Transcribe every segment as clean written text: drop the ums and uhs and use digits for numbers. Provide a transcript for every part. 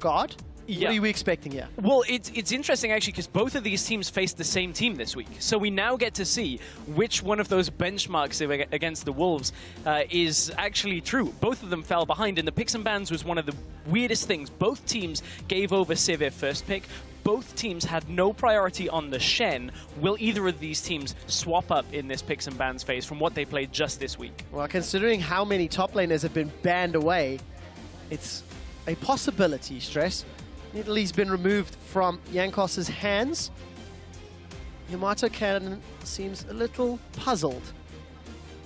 God? Yeah. What are we expecting here? Well, it's interesting, actually, because both of these teams faced the same team this week. So we now get to see which one of those benchmarks against the Wolves is actually true. Both of them fell behind, and the picks and bans was one of the weirdest things. Both teams gave over Civ first pick. Both teams had no priority on the Shen. Will either of these teams swap up in this picks and bans phase from what they played just this week? Well, considering how many top laners have been banned away, it's a possibility, Stress. Italy's been removed from Jankos's hands. Yamato Cannon seems a little puzzled.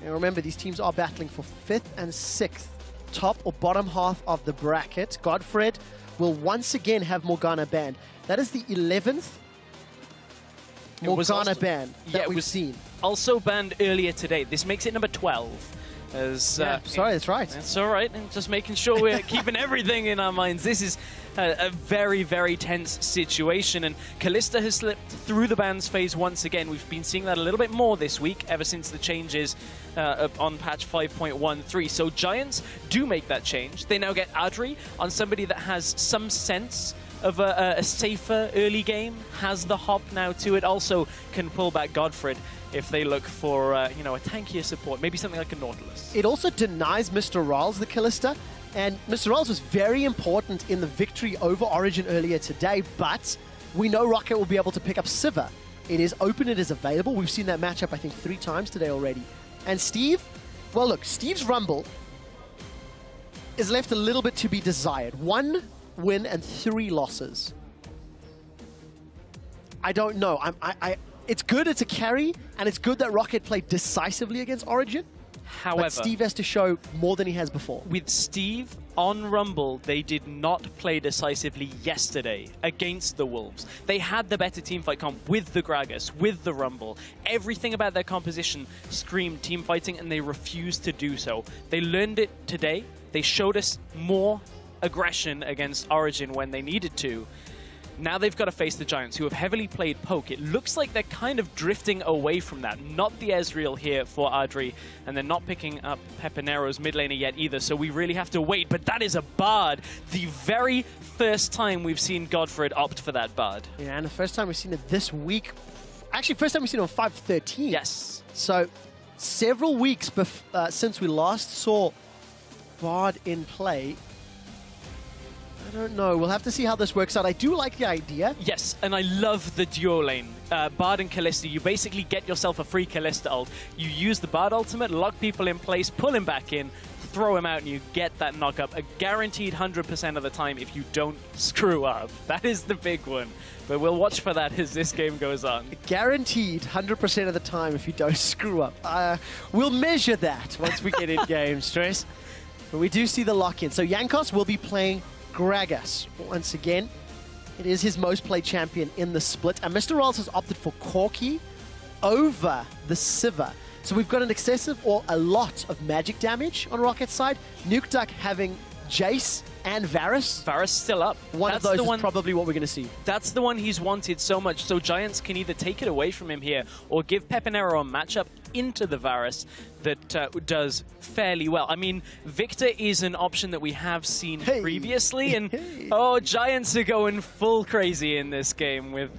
And remember, these teams are battling for 5th and 6th, top or bottom half of the bracket. Godfred will once again have Morgana banned. That is the 11th Morgana ban that we've seen. Also banned earlier today. This makes it number 12. Sorry, that's right. That's all right. And just making sure we're keeping everything in our minds. This is a very, very tense situation. And Kalista has slipped through the bans phase once again. We've been seeing that a little bit more this week, ever since the changes on patch 5.13. So Giants do make that change. They now get Adri on somebody that has some sense of a safer early game, has the hop now to it, also can pull back Godfred if they look for you know, a tankier support, maybe something like a Nautilus. It also denies Mr. Riles the Kalista, and Mr. Riles was very important in the victory over Origin earlier today, but we know ROCCAT will be able to pick up Sivir. It is open, it is available. We've seen that matchup, I think, 3 times today already. And Steve, well look, Steve's Rumble is left a little bit to be desired. 1 win and 3 losses. I don't know. It's good it's a carry, and it's good that ROCCAT played decisively against Origin. However, but Steve has to show more than he has before. With Steve on Rumble, they did not play decisively yesterday against the Wolves. They had the better teamfight comp with the Gragas, with the Rumble. Everything about their composition screamed teamfighting, and they refused to do so. They learned it today. They showed us more aggression against Origin when they needed to. Now they've got to face the Giants, who have heavily played poke. It looks like they're kind of drifting away from that. Not the Ezreal here for Adri, and they're not picking up Pepinero's mid laner yet either, so we really have to wait. But that is a Bard. The very first time we've seen Godfred opt for that Bard. Yeah, and the first time we've seen it this week. Actually, first time we've seen it on 5.13. Yes. So, several weeks since we last saw Bard in play. I don't know. We'll have to see how this works out. I do like the idea. Yes, and I love the duo lane. Bard and Kalista, you basically get yourself a free Kalista ult. You use the Bard ultimate, lock people in place, pull him back in, throw him out, and you get that knock-up. A guaranteed 100% of the time if you don't screw up. That is the big one. But we'll watch for that as this game goes on. Guaranteed 100% of the time if you don't screw up. We'll measure that once we get in game, Stress. But we do see the lock-in. So Jankos will be playing Gragas. Once again, it is his most played champion in the split. And Mr. Riles has opted for Corki over the Sivir. So we've got an excessive or a lot of magic damage on ROCCAT's side. Nuke Duck having Jace and Varus. Varus still up. One of those is probably what we're going to see. That's the one he's wanted so much. So Giants can either take it away from him here or give Pepinero a matchup into the Varus that does fairly well. I mean, Victor is an option that we have seen previously, and oh, Giants are going full crazy in this game with,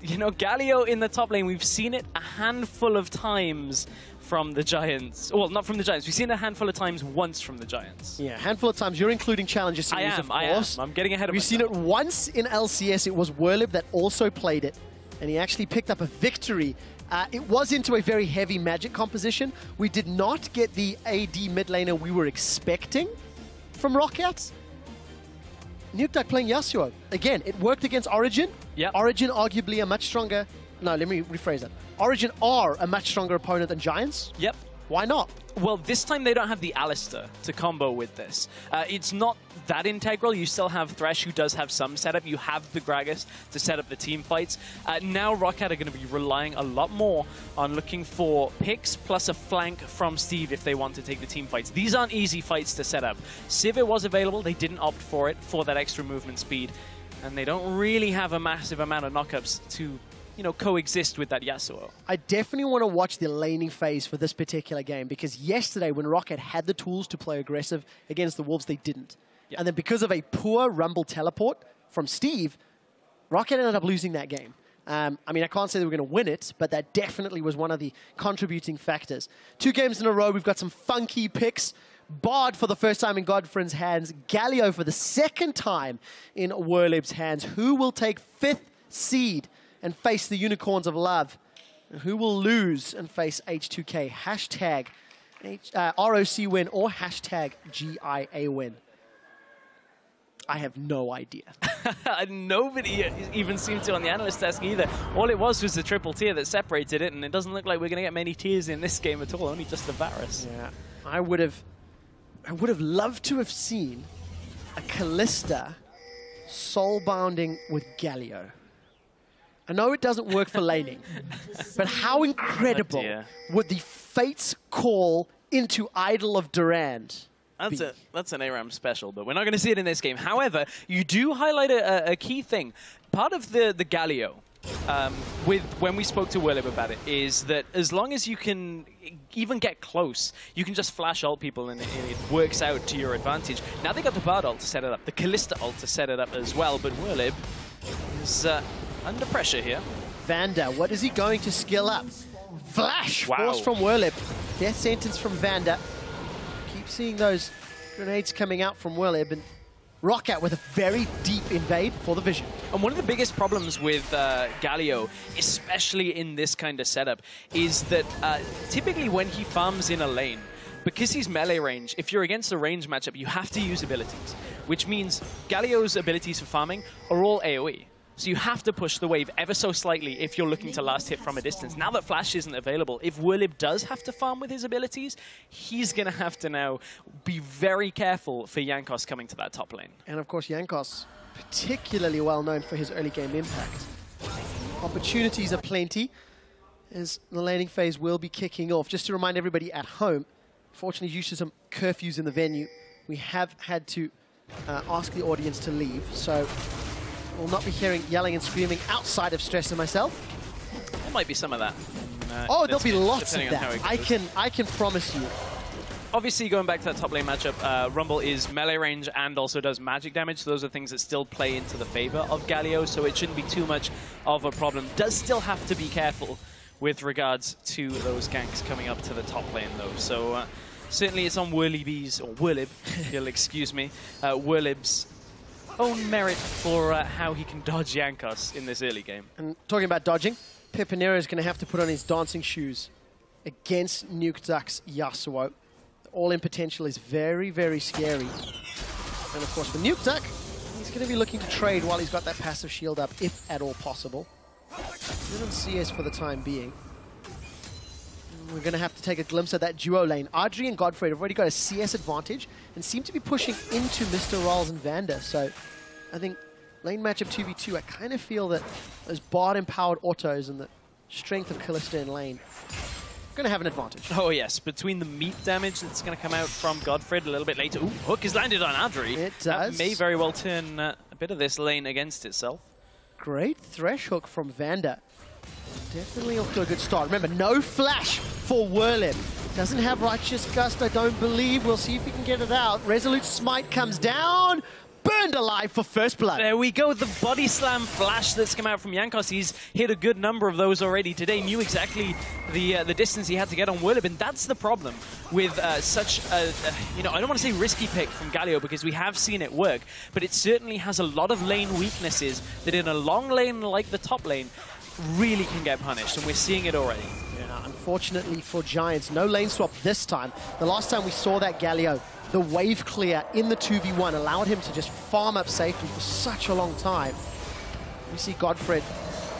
you know, Galio in the top lane. We've seen it a handful of times from the Giants. Well, not from the Giants. We've seen it a handful of times once from the Giants. Yeah, a handful of times. You're including Challenger Series, of course. I'm getting ahead of myself. We've seen it once in LCS. It was Werlib that also played it, and he actually picked up a victory. It was into a very heavy magic composition. We did not get the AD mid laner we were expecting from ROCCAT. Nuke Duck playing Yasuo. Again, it worked against Origin. Yep. Origin arguably a much stronger... No, let me rephrase that. Origin are a much stronger opponent than Giants. Yep. Why not? Well, this time they don't have the Alistar to combo with this. It's not that integral. You still have Thresh, who does have some setup. You have the Gragas to set up the team fights. Now ROCCAT are going to be relying a lot more on looking for picks plus a flank from Steve if they want to take the team fights. These aren't easy fights to set up. Sivir was available. They didn't opt for it for that extra movement speed. And they don't really have a massive amount of knockups to, you know, coexist with that Yasuo. I definitely want to watch the laning phase for this particular game, because yesterday when ROCCAT had the tools to play aggressive against the Wolves, they didn't. Yeah. And then because of a poor Rumble teleport from Steve, ROCCAT ended up losing that game. I mean, I can't say they were going to win it, but that definitely was one of the contributing factors. 2 games in a row, we've got some funky picks. Bard for the first time in Godfrin's hands. Galio for the second time in Werlib's hands. Who will take 5th seed and face the Unicorns of Love? And who will lose and face H2K? Hashtag ROC win or hashtag GIA win? I have no idea. Nobody even seemed to on the analyst desk either. All it was the triple tier that separated it, and it doesn't look like we're going to get many tiers in this game at all, only just the Varus. Yeah, I would have loved to have seen a Callista soul-bounding with Galio. I know it doesn't work for laning, but how incredible would the Fates call into Idol of Durand? That's an ARAM special, but we're not going to see it in this game. However, you do highlight a key thing. Part of the Galio, when we spoke to Werlib about it, is that as long as you can even get close, you can just flash ult people and it works out to your advantage. Now they got the Bard ult to set it up, the Callista ult to set it up as well, but Werlib is under pressure here. Vanda, what is he going to skill up? Flash! Wow. Force from Werlib. Death sentence from Vanda. Keep seeing those grenades coming out from Werlib, and ROCCAT with a very deep invade for the Vision. And one of the biggest problems with Galio, especially in this kind of setup, is that typically when he farms in a lane, because he's melee range, if you're against a range matchup, you have to use abilities, which means Galio's abilities for farming are all AoE. So you have to push the wave ever so slightly if you're looking to last hit from a distance. Now that Flash isn't available, if Werlib does have to farm with his abilities, he's going to have to now be very careful for Jankos coming to that top lane. And of course, Jankos, particularly well known for his early game impact. Opportunities are plenty as the laning phase will be kicking off. Just to remind everybody at home, fortunately due to some curfews in the venue, we have had to ask the audience to leave. So we'll not be hearing yelling and screaming outside of Stress and myself. There might be some of that. Oh, there'll be lots of that. I can promise you. Obviously, going back to that top lane matchup, Rumble is melee range and also does magic damage. So those are things that still play into the favor of Galio, so it shouldn't be too much of a problem. Does still have to be careful with regards to those ganks coming up to the top lane, though. So certainly it's on Werlib's, or Werlib, you'll excuse me, Werlib's own merit for how he can dodge Jankos in this early game. And talking about dodging, Pepinero is going to have to put on his dancing shoes against NukeDuck's Yasuo. The all-in potential is very, very scary. And of course, for NukeDuck, he's going to be looking to trade while he's got that passive shield up, if at all possible. Good on CS for the time being. We're going to have to take a glimpse at that duo lane. Audrey and Godfrey have already got a CS advantage and seem to be pushing into Mr. Rolls and Vanda. So I think lane matchup 2v2, I kind of feel that those Bard-empowered autos and the strength of Callista in lane are going to have an advantage. Oh yes, between the meat damage that's going to come out from Godfrey a little bit later. Ooh, hook is landed on Audrey. It does. That may very well turn a bit of this lane against itself. Great thresh hook from Vanda. Definitely off to a good start. Remember, no flash for Werlib. Doesn't have Righteous Gust, I don't believe. We'll see if he can get it out. Resolute Smite comes down. Burned alive for first blood. There we go, the body slam flash that's come out from Jankos. He's hit a good number of those already today. Knew exactly the distance he had to get on Werlib, and that's the problem with such a, you know, I don't want to say risky pick from Galio because we have seen it work, but it certainly has a lot of lane weaknesses that in a long lane like the top lane really can get punished, and we're seeing it already. Yeah, unfortunately for Giants, no lane swap this time. The last time we saw that Galio, the wave clear in the 2v1 allowed him to just farm up safely for such a long time. We see Godfrey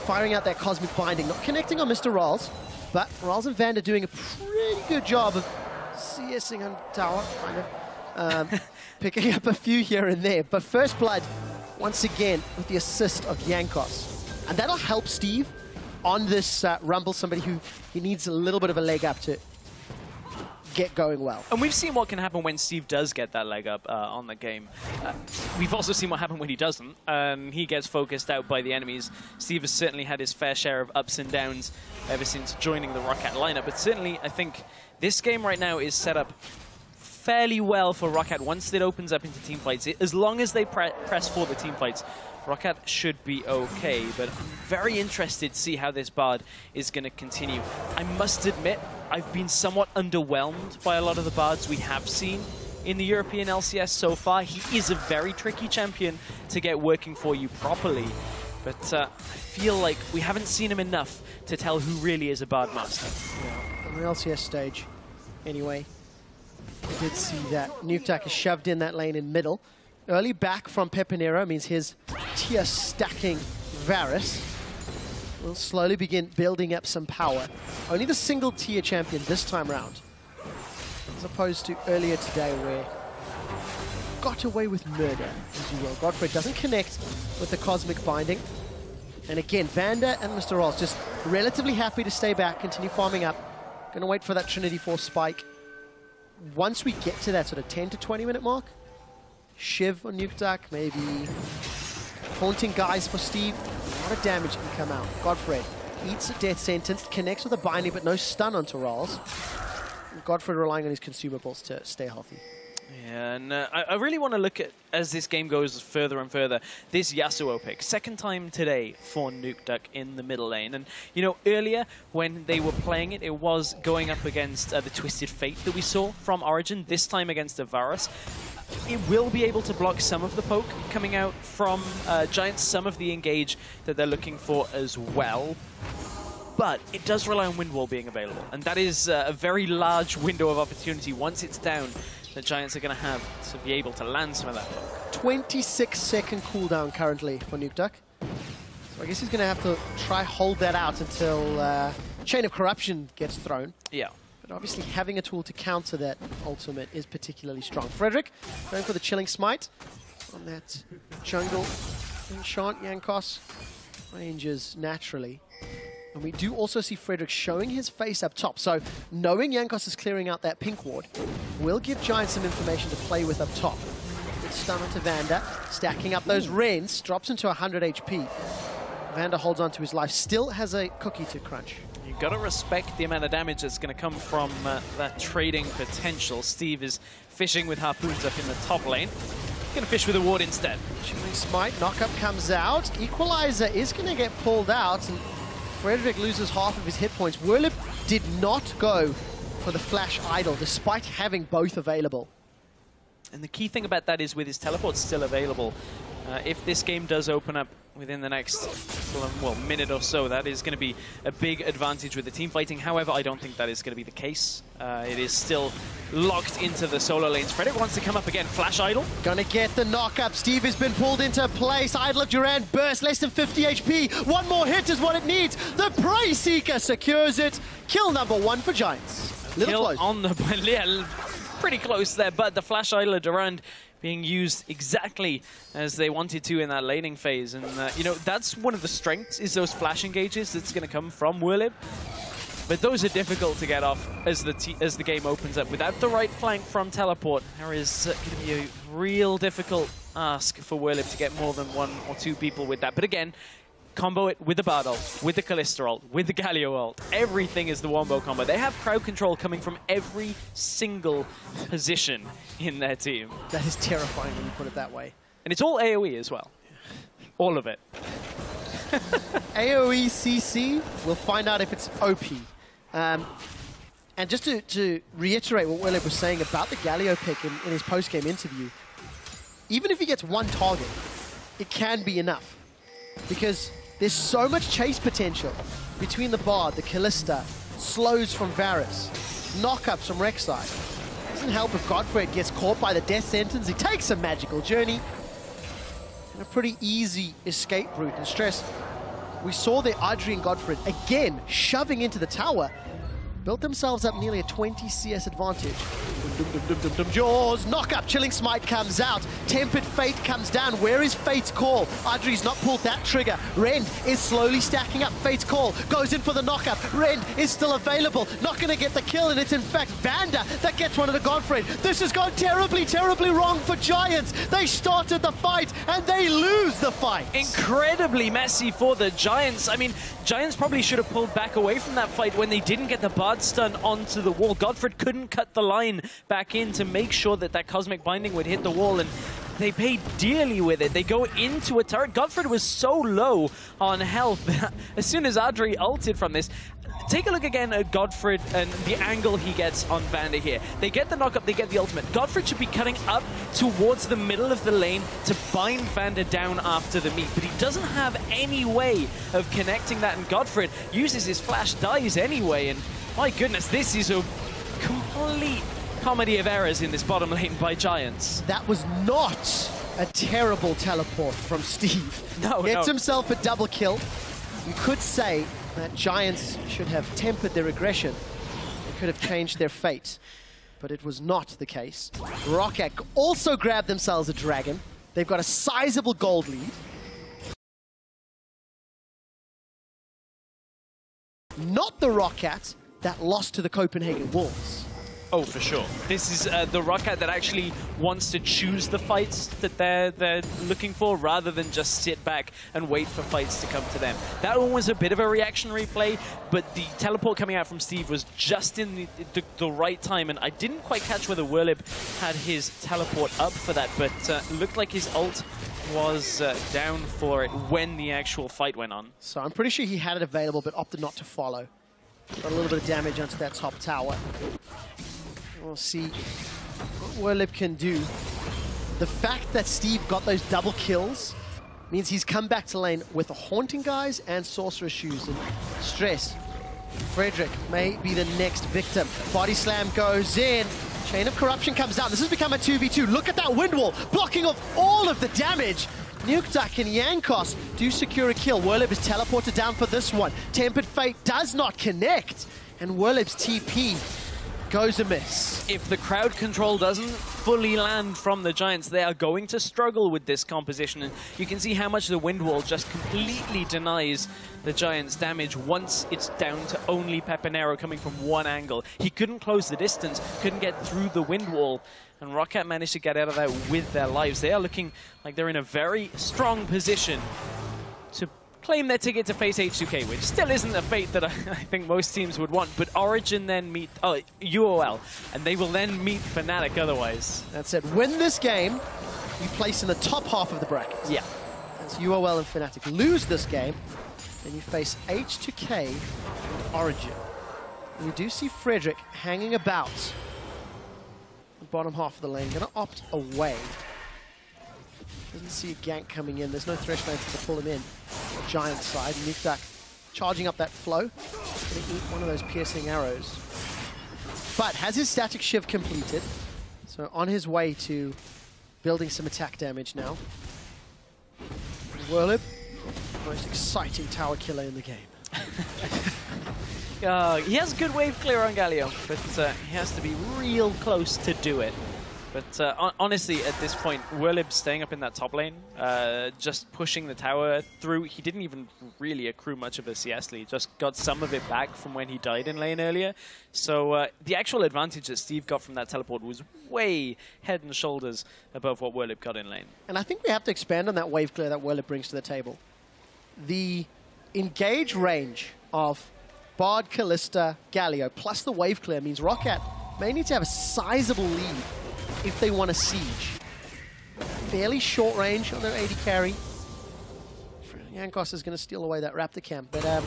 firing out that Cosmic Binding, not connecting on Mr. Rolls, but Rolls and Vanda doing a pretty good job of CSing on tower, kind of picking up a few here and there. But first blood, once again, with the assist of Jankos. And that'll help Steve on this Rumble, somebody who he needs a little bit of a leg up to get going well. And we've seen what can happen when Steve does get that leg up on the game. We've also seen what happens when he doesn't, and he gets focused out by the enemies. Steve has certainly had his fair share of ups and downs ever since joining the ROCCAT lineup, but certainly I think this game right now is set up fairly well for ROCCAT once it opens up into team fights. As long as they press for the team fights, ROCCAT should be okay, but I'm very interested to see how this Bard is going to continue. I must admit, I've been somewhat underwhelmed by a lot of the Bards we have seen in the European LCS so far. He is a very tricky champion to get working for you properly, but I feel like we haven't seen him enough to tell who really is a Bard master. Yeah, on the LCS stage, anyway, we did see that NUKEDUCK is shoved in that lane in middle. Early back from Pepinero means his tier stacking Varus will slowly begin building up some power. Only the single tier champion this time round, as opposed to earlier today where got away with murder, as you will. Godfrey doesn't connect with the Cosmic Binding. And again, Vanda and Mr. Rolls just relatively happy to stay back, continue farming up. Gonna wait for that Trinity Force spike. Once we get to that sort of 10 to 20 minute mark, Shiv on NUKEDUCK, maybe haunting guys for Steve. A lot of damage can come out. Godfrey eats a death sentence, connects with a binding, but no stun onto Rolls. Godfrey relying on his consumables to stay healthy. Yeah, and I really want to look at, as this game goes further and further, this Yasuo pick. Second time today for NUKEDUCK in the middle lane. And, you know, earlier when they were playing it, it was going up against the Twisted Fate that we saw from Origin, this time against the Varus. It will be able to block some of the poke coming out from Giants, some of the engage that they're looking for as well. But it does rely on Wind Wall being available. And that is a very large window of opportunity once it's down that Giants are going to have to be able to land some of that poke. 26-second cooldown currently for NUKEDUCK. So I guess he's going to have to try hold that out until Chain of Corruption gets thrown. Yeah. But obviously having a tool to counter that ultimate is particularly strong. Frederick going for the Chilling Smite on that jungle enchant. Jankos ranges naturally. And we do also see Frederick showing his face up top. So knowing Jankos is clearing out that pink ward will give Giants some information to play with up top. Good stun onto Vanda, stacking up those Rens, drops into 100 HP. Vanda holds on to his life, still has a cookie to crunch. You've got to respect the amount of damage that's going to come from that trading potential. Steve is fishing with harpoons up in the top lane. Going to fish with a ward instead. Chilling Smite, knockup comes out. Equalizer is going to get pulled out, and Frederick loses half of his hit points. Werlip did not go for the Flash Idol, despite having both available. And the key thing about that is with his teleport still available, if this game does open up within the next minute or so, that is going to be a big advantage with the team fighting. However, I don't think that is going to be the case. It is still locked into the solo lanes. Frederick wants to come up again. Flash Idol. Gonna get the knockup. Steve has been pulled into place. Idol of Durand burst, less than 50 HP. One more hit is what it needs. The Prey Seeker secures it. Kill number 1 for Giants. Little Kill close. on the yeah, pretty close there, but the Flash Idol of Durand being used exactly as they wanted to in that laning phase. And, you know, that's one of the strengths, is those flash engages that's going to come from Werlip. But those are difficult to get off as the game opens up. Without the right flank from teleport, there is going to be a real difficult ask for Werlip to get more than 1 or 2 people with that. But again, combo it with the Bard ult, with the Kalista ult, with the Galio ult. Everything is the Wombo combo. They have crowd control coming from every single position in their team. That is terrifying when you put it that way. And it's all AoE as well. All of it. AoE CC, we'll find out if it's OP. And just to reiterate what Werlip was saying about the Galio pick in his post-game interview, even if he gets 1 target, it can be enough. Because there's so much chase potential between the Bard, the Kalista, slows from Varus, knockups from Rek'Sai. Doesn't help if Godfrey gets caught by the death sentence. He takes a magical journey. And a pretty easy escape route. And stress, we saw the Adri and Godfrey again shoving into the tower. Built themselves up nearly a 20 CS advantage. Jaws, knock-up, Chilling Smite comes out. Tempered Fate comes down. Where is Fate's call? Adri's not pulled that trigger. Rend is slowly stacking up. Fate's call goes in for the knock-up. Rend is still available. Not going to get the kill, and it's in fact Vanda that gets one of the Godfrey. This has gone terribly, terribly wrong for Giants. They started the fight, and they lose the fight. Incredibly messy for the Giants. I mean, Giants probably should have pulled back away from that fight when they didn't get the Bard stun onto the wall. Godfrey couldn't cut the line back in to make sure that that Cosmic Binding would hit the wall, and they paid dearly with it. They go into a turret. Godfred was so low on health that as soon as Adri ulted from this, take a look again at Godfred and the angle he gets on Vander here. They get the knock-up, they get the ultimate. Godfred should be cutting up towards the middle of the lane to bind Vander down after the meet, but he doesn't have any way of connecting that, and Godfred uses his flash, dies anyway, and my goodness, this is a complete comedy of errors in this bottom lane by Giants. That was not a terrible teleport from Steve. No, Gets himself a double kill. You could say that Giants should have tempered their aggression. They could have changed their fate, but it was not the case. ROCCAT also grabbed themselves a dragon. They've got a sizable gold lead. Not the ROCCAT that lost to the Copenhagen Wolves. Oh, for sure. This is the ROCCAT that actually wants to choose the fights that they're looking for, rather than just sit back and wait for fights to come to them. That one was a bit of a reactionary play, but the teleport coming out from Steve was just in the right time, and I didn't quite catch whether Werlib had his teleport up for that, but it looked like his ult was down for it when the actual fight went on. So I'm pretty sure he had it available, but opted not to follow. Got a little bit of damage onto that top tower. We'll see what Werlib can do. The fact that Steve got those double kills means he's come back to lane with the Haunting Guys and Sorcerer Shoes. And stress, Frederick may be the next victim. Body Slam goes in. Chain of Corruption comes down. This has become a 2v2. Look at that wind wall, blocking off all of the damage. Nukeduck and Jankos do secure a kill. Werlib is teleported down for this one. Tempered Fate does not connect, and Werlib's TP goes amiss. If the crowd control doesn't fully land from the Giants, they are going to struggle with this composition. And you can see how much the wind wall just completely denies the Giants damage once it's down to only Pepinero coming from one angle. He couldn't close the distance, couldn't get through the wind wall, and ROCCAT managed to get out of there with their lives. They are looking like they're in a very strong position to claim their ticket to face H2K, which still isn't a fate that I think most teams would want. But Origin then meet UOL, and they will then meet Fnatic otherwise. That's it. Win this game, you place in the top half of the bracket. Yeah. That's UOL and Fnatic. Lose this game, and you face H2K and Origin. And you do see Frederick hanging about the bottom half of the lane. Gonna opt away. Doesn't see a gank coming in. There's no Thresh Lance to pull him in. Giant side. Nukeduck charging up that flow. Gonna eat one of those piercing arrows. But has his static shiv completed. So on his way to building some attack damage now. Werlib, most exciting tower killer in the game. He has good wave clear on Galio, but he has to be real close to do it. But honestly, at this point, Werlib staying up in that top lane, just pushing the tower through. He didn't even really accrue much of a CS lead, just got some of it back from when he died in lane earlier. So the actual advantage that Steve got from that teleport was way head and shoulders above what Werlib got in lane. And I think we have to expand on that wave clear that Werlib brings to the table. The engage range of Bard, Kalista, Galio, plus the wave clear means ROCCAT may need to have a sizable lead if they want a siege. Fairly short range on their AD carry. Jankos is going to steal away that Raptor camp, but they're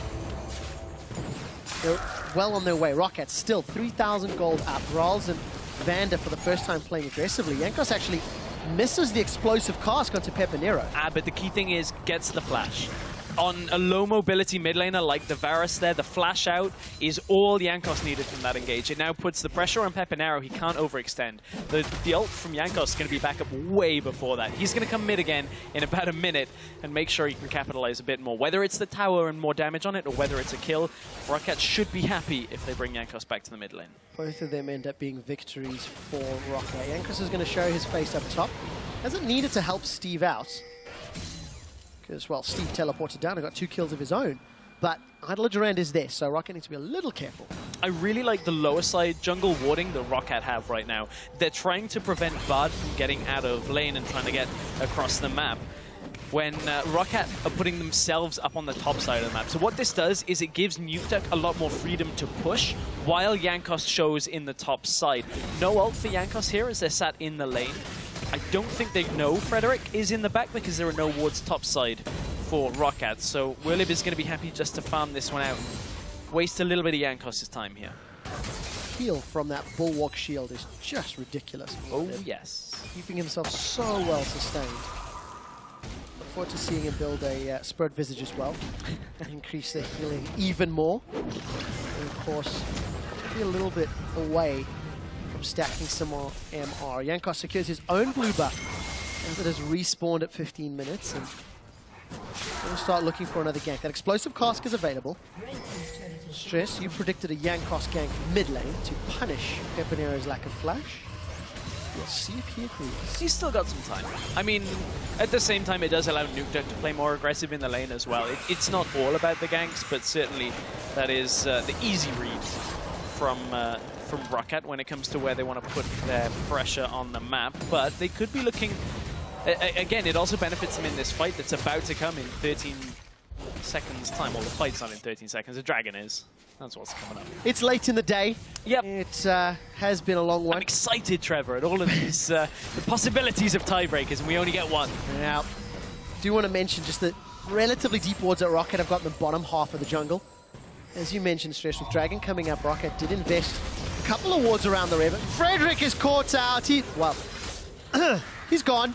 well on their way. ROCCAT still 3,000 gold up. Rawls and Vander for the first time playing aggressively. Jankos actually misses the explosive cast onto Pepinero. But the key thing is, gets the flash. On a low mobility mid laner like the Varus there, the flash out is all Jankos needed from that engage. It now puts the pressure on Pepinero. He can't overextend. The ult from Jankos is going to be back up way before that. He's going to come mid again in about a minute and make sure he can capitalize a bit more. Whether it's the tower and more damage on it, or whether it's a kill, ROCCAT should be happy if they bring Jankos back to the mid lane. Both of them end up being victories for ROCCAT. Jankos is going to show his face up top. Hasn't needed to help Steve out. Because, well, Steve teleported down and got 2 kills of his own. But Idle Durand is there, so ROCCAT needs to be a little careful. I really like the lower side jungle warding that ROCCAT have right now. They're trying to prevent Bard from getting out of lane and trying to get across the map. when ROCCAT are putting themselves up on the top side of the map. So what this does is it gives Nukeduck a lot more freedom to push while Jankos shows in the top side. No ult for Jankos here as they're sat in the lane. I don't think they know Frederick is in the back because there are no wards top side for ROCCAT. So Werlib is going to be happy just to farm this one out. Waste a little bit of Jankos' time here. Heal from that Bulwark shield is just ridiculous. Oh, yes. Keeping himself so well sustained. Look forward to seeing him build a Spirit Visage as well. Increase the healing even more. And of course, be a little bit away from stacking some more MR. Jankos secures his own blue buff as it has respawned at 15 minutes. And we'll start looking for another gank. That explosive cask is available. Stress, you predicted a Jankos gank mid lane to punish Pepinero's lack of flash. We'll see if he agrees. He's still got some time. I mean, at the same time, it does allow Nukeduck to play more aggressive in the lane as well. It's not all about the ganks, but certainly that is the easy read from ROCCAT when it comes to where they want to put their pressure on the map. But they could be looking... Again, it also benefits them in this fight that's about to come in 13 seconds time. Well, the fight's not in 13 seconds. The dragon is. That's what's coming up. It's late in the day. Yep. It has been a long one. I'm excited, Trevor, at all of these the possibilities of tiebreakers, and we only get one. Now, do want to mention just the relatively deep wards that ROCCAT have got in the bottom half of the jungle. As you mentioned, Stress, with Dragon coming up, ROCCAT did invest a couple of wards around the river. Frederick is caught out. He's gone.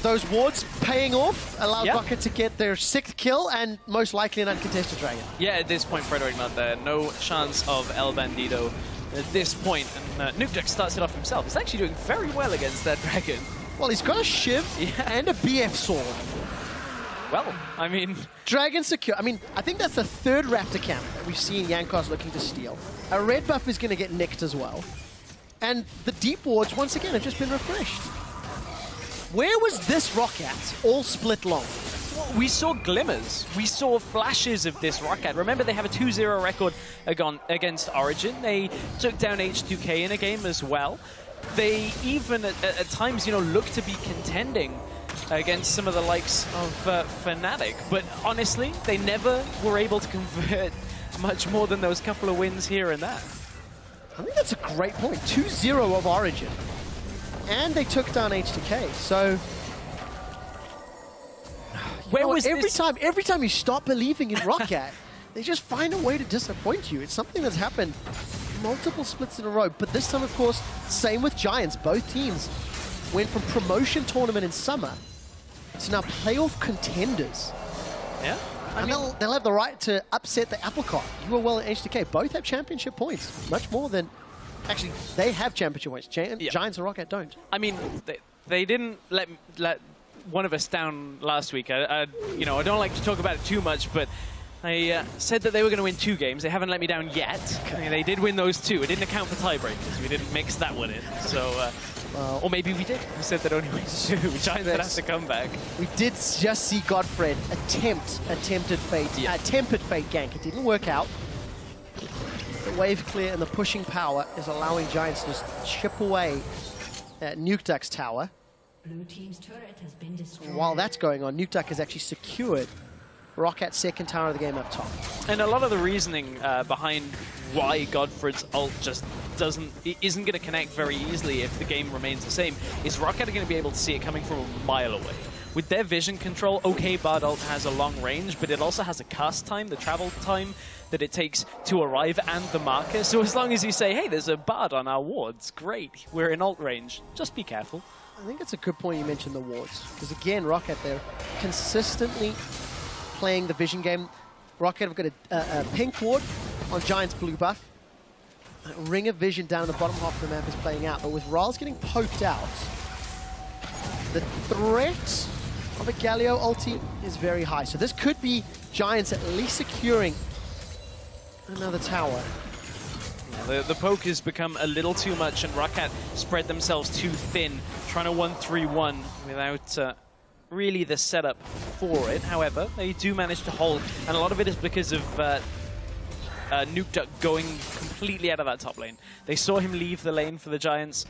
Those wards paying off allowed ROCCAT to get their 6th kill and most likely an uncontested dragon. Yeah, at this point, Frederick not there. No chance of El Bandido at this point. And Nukeduck starts it off himself. He's actually doing very well against that dragon. Well, he's got a Shiv and a BF sword. Well, I mean... Dragon secure. I mean, I think that's the 3rd Raptor camp that we've seen Jankos looking to steal. A red buff is going to get nicked as well. And the deep wards, once again, have just been refreshed. Where was this ROCCAT all split long? Well, we saw glimmers. We saw flashes of this ROCCAT. Remember, they have a 2-0 record against Origin. They took down H2K in a game as well. They even, at times, you know, look to be contending against some of the likes of Fnatic. But honestly, they never were able to convert much more than those couple of wins here and there. I think that's a great point. 2-0 of Origin. And they took down H2K, so... Where was every time you stop believing in ROCCAT, they just find a way to disappoint you. It's something that's happened multiple splits in a row. But this time, of course, same with Giants. Both teams went from promotion tournament in summer to now playoff contenders. Yeah. And they'll have the right to upset the apple cart. You were well at H2K. Both have championship points, much more than... Actually, they have championship points. Giants and ROCCAT don't. I mean, they didn't let one of us down last week. You know, I don't like to talk about it too much, but I said that they were going to win 2 games. They haven't let me down yet. Okay. I mean, they did win those 2. It didn't account for tiebreakers. We didn't mix that one in. So, or maybe we did. We said that only win 2. Giants would have to come back. We did just see Godfred attempted fate, tempered fate gank. It didn't work out. The wave clear and the pushing power is allowing Giants to just chip away at Nukeduck's tower. Blue team's turret has been destroyed. While that's going on, Nukeduck has actually secured ROCCAT's 2nd tower of the game up top. And a lot of the reasoning behind why Godfred's ult just isn't going to connect very easily if the game remains the same is ROCCAT are going to be able to see it coming from a mile away. With their vision control, okay, Bard ult has a long range, but it also has a cast time, the travel time that it takes to arrive, and the marker. So as long as you say, hey, there's a Bard on our wards, great, we're in ult range, just be careful. I think it's a good point you mentioned the wards, because again, ROCCAT, they're consistently playing the vision game. ROCCAT have got a pink ward on Giants blue buff. Ring of vision down in the bottom half of the map is playing out, but with Rals getting poked out, the threat of a Galio ulti is very high. So this could be Giants at least securing another tower. Yeah, the poke has become a little too much, and ROCCAT spread themselves too thin, trying to 1-3-1 without really the setup for it. However, they do manage to hold, and a lot of it is because of Nukeduck going completely out of that top lane. They saw him leave the lane for the Giants,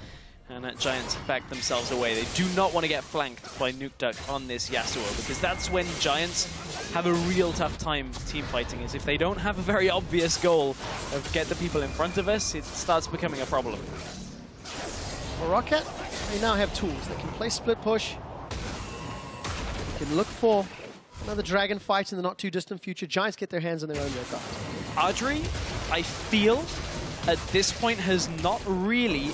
And Giants back themselves away. They do not want to get flanked by Nukeduck on this Yasuo, because that's when Giants have a real tough time team fighting, is if they don't have a very obvious goal of get the people in front of us, it starts becoming a problem. For ROCCAT, they now have tools. They can play split push. They can look for another dragon fight in the not too distant future. Giants get their hands on their own red buff. Audrey, I feel, at this point has not really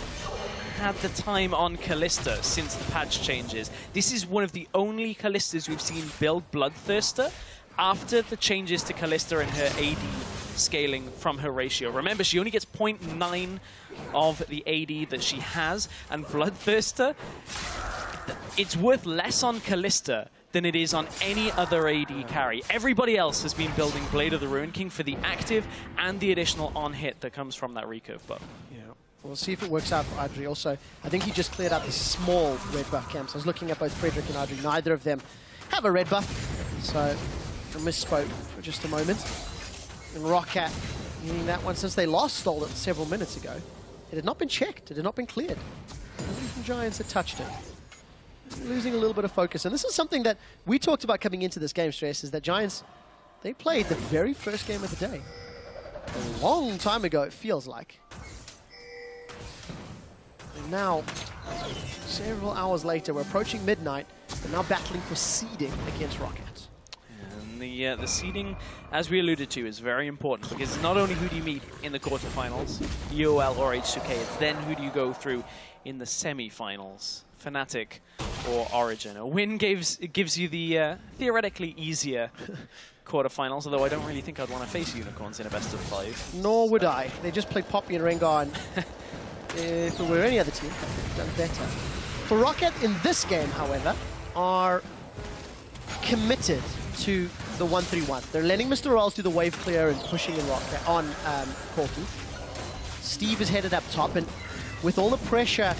had the time on Kalista since the patch changes. This is one of the only Kalistas we've seen build Bloodthirster after the changes to Kalista and her AD scaling from her ratio. Remember, she only gets 0.9 of the AD that she has, and Bloodthirster, it's worth less on Kalista than it is on any other AD carry. Everybody else has been building Blade of the Ruin King for the active and the additional on-hit that comes from that recurve buff. Yeah. We'll see if it works out for Audrey. Also, I think he just cleared out the small red buff camps. I was looking at both Frederick and Audrey. Neither of them have a red buff, so I misspoke for just a moment. And ROCCAT, meaning that one, since they last stole it several minutes ago, it had not been checked, it had not been cleared. Nobody from Giants had touched it. Losing a little bit of focus. And this is something that we talked about coming into this game, Stress, is that Giants, they played the very first game of the day. A long time ago, it feels like. And now, several hours later, we're approaching midnight, and now battling for seeding against ROCCAT. And the seeding, as we alluded to, is very important, because it's not only who do you meet in the quarterfinals, UOL or H2K, it's then who do you go through in the semi-finals, Fnatic or Origin. A win gives you the theoretically easier quarterfinals, although I don't really think I'd want to face Unicorns in a best of 5. Nor would I. They just played Poppy and Rengar, and if it were any other team, they've done better. For ROCCAT in this game, however, are committed to the 1-3-1. They're letting Mr. Rolls do the wave clear and pushing in ROCCAT on Corky. Steve is headed up top, and with all the pressure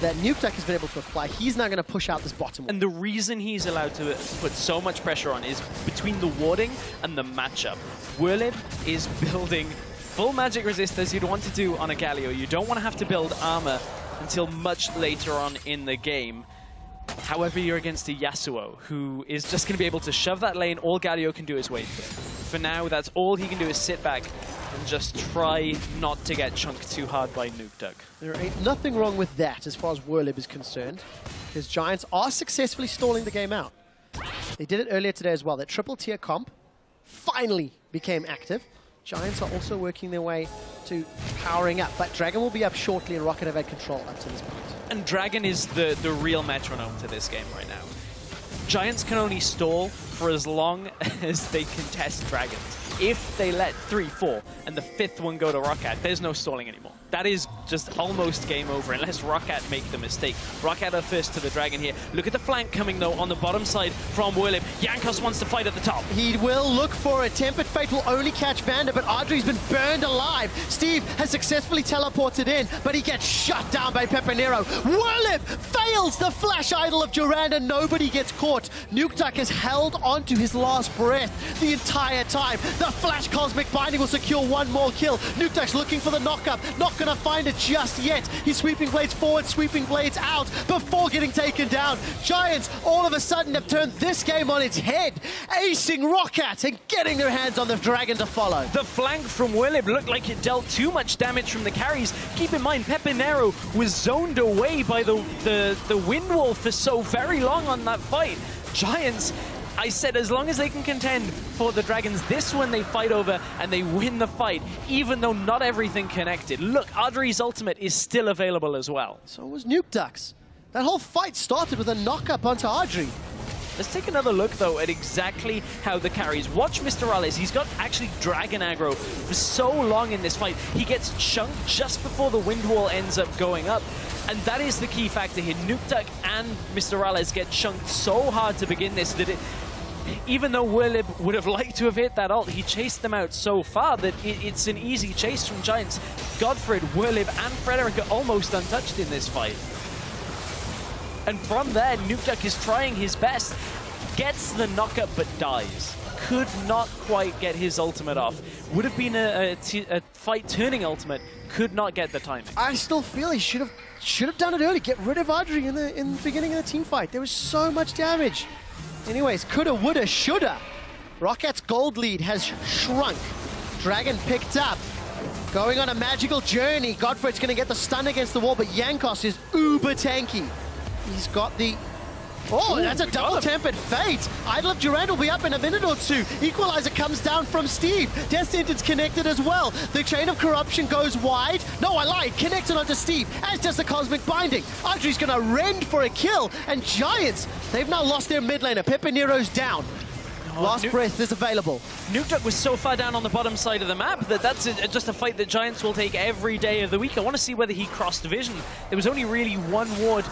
that Nukeduck has been able to apply, he's now going to push out this bottom wall. And the reason he's allowed to put so much pressure on is between the warding and the matchup. Werlib is building full magic resist as you'd want to do on a Galio. You don't want to have to build armor until much later on in the game. However, you're against a Yasuo who is just going to be able to shove that lane. All Galio can do is wait. For now, that's all he can do is sit back and just try not to get chunked too hard by Nukeduck. There ain't nothing wrong with that as far as Werlib is concerned, because Giants are successfully stalling the game out. They did it earlier today as well. That triple tier comp finally became active. Giants are also working their way to powering up, but Dragon will be up shortly and ROCCAT have had control up to this point. And Dragon is the real metronome to this game right now. Giants can only stall for as long as they contest Dragons. If they let 3, 4, and the 5th one go to ROCCAT, there's no stalling anymore. That is just almost game over, unless ROCCAT make the mistake. ROCCAT are first to the Dragon here. Look at the flank coming, though, on the bottom side from Werlib. Jankos wants to fight at the top. He will look for it. Tempered Fate will only catch Vander, but Audrey's been burned alive. Steve has successfully teleported in, but he gets shut down by Pepinero. Werlib fails the flash idol of Durand, and nobody gets caught. Nukeduck has held onto his last breath the entire time. The flash Cosmic Binding will secure one more kill. Nukeduck's looking for the knock-up. Not gonna find it just yet. He's sweeping blades forward, sweeping blades out before getting taken down. Giants all of a sudden have turned this game on its head, acing ROCCAT and getting their hands on the Dragon to follow. The flank from Werlib looked like it dealt too much damage from the carries. Keep in mind, Pepinero was zoned away by the wind wall for so very long on that fight. Giants, I said, as long as they can contend for the Dragons, this one they fight over and they win the fight, even though not everything connected. Look, Audrey's ultimate is still available as well. So was Nukeduck's. That whole fight started with a knock-up onto Audrey. Let's take another look, though, at exactly how the carries. Watch Mr. Rales. He's got actually Dragon aggro for so long in this fight. He gets chunked just before the wind wall ends up going up. And that is the key factor here. Nukeduck and Mr. Rales get chunked so hard to begin this that even though Werlib would have liked to have hit that ult, he chased them out so far that it's an easy chase from Giants. Godfred, Werlib, and Frederick are almost untouched in this fight. And from there, Nukeduck is trying his best, gets the knockup but dies. Could not quite get his ultimate off. Would have been a fight turning ultimate, could not get the timing. I still feel he should have done it early. Get rid of Audrey in the beginning of the team fight. There was so much damage. Anyways, coulda, woulda, shoulda. ROCCAT's gold lead has shrunk. Dragon picked up. Going on a magical journey. Godfrey's going to get the stun against the wall, but Jankos is uber tanky. He's got the... Oh, ooh, that's a double-tempered fate. Idol of Durand will be up in a minute or two. Equalizer comes down from Steve. Death Sentence connected as well. The Chain of Corruption goes wide. No, I lied. Connected onto Steve, as does the Cosmic Binding. Audrey's going to rend for a kill. And Giants, they've now lost their mid laner. Pepinero's down. Last breath is available. Nukeduck was so far down on the bottom side of the map that that's just a fight that Giants will take every day of the week. I want to see whether he crossed vision. There was only really one ward